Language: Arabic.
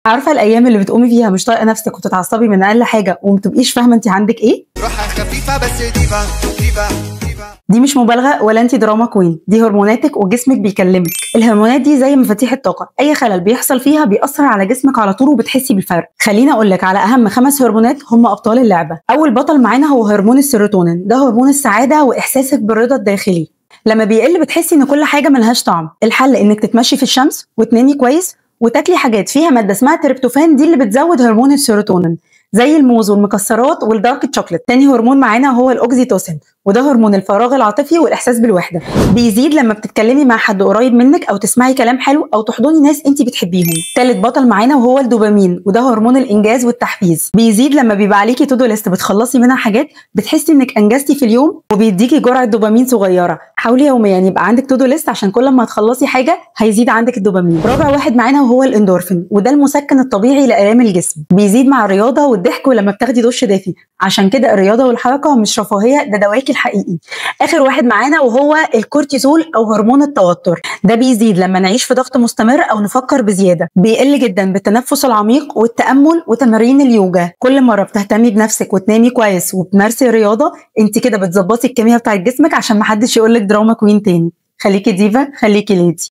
عارفه الايام اللي بتقومي فيها مش طايقه نفسك وتتعصبي من اقل حاجه ومتبقيش فاهمه انت عندك ايه؟ روحها خفيفة بس ديفا ديفا ديفا. دي مش مبالغه ولا انت دراما كوين، دي هرموناتك وجسمك بيكلمك. الهرمونات دي زي مفاتيح الطاقه، اي خلل بيحصل فيها بيأثر على جسمك على طول وبتحسي بالفرق. خليني اقول لك على اهم 5 هرمونات هم ابطال اللعبه. اول بطل معانا هو هرمون السيروتونين، ده هرمون السعاده واحساسك بالرضا الداخلي. لما بيقل بتحسي ان كل حاجه ملهاش طعم. الحل انك تتمشي في الشمس وتنامي كويس وتاكلي حاجات فيها ماده اسمها تريبتوفان، دي اللي بتزود هرمون السيروتونين زي الموز والمكسرات والدارك شوكليت. تاني هرمون معانا هو الاوكسيتوسين، وده هرمون الفراغ العاطفي والاحساس بالوحده. بيزيد لما بتتكلمي مع حد قريب منك او تسمعي كلام حلو او تحضني ناس انت بتحبيهم. تالت بطل معانا وهو الدوبامين، وده هرمون الانجاز والتحفيز. بيزيد لما بيبقى عليكي تو دو ليست بتخلصي منها حاجات بتحسي انك انجزتي في اليوم، وبيديكي جرعه دوبامين صغيره. حاولي يوميا يبقى عندك تو دو ليست عشان كل ما تخلصي حاجه هيزيد عندك الدوبامين. رابع واحد معانا وهو الاندورفين، وده المسكن الطبيعي لآلام الجسم. بيزيد مع الرياضه والضحك ولما بتاخدي دش دافي، عشان كده الرياضه والحركه مش رفاهيه، ده دواكي الحقيقي. اخر واحد معانا وهو الكورتيزول او هرمون التوتر، ده بيزيد لما نعيش في ضغط مستمر او نفكر بزياده. بيقل جدا بالتنفس العميق والتامل وتمارين اليوجا. كل مره بتهتمي بنفسك وتنامي كويس وبتمارسي رياضه، انت كده بتظبطي الكيمياء بتاعت جسمك عشان محدش يقولك دراما كوين تاني. خليكي ديفا، خليكي ليدي.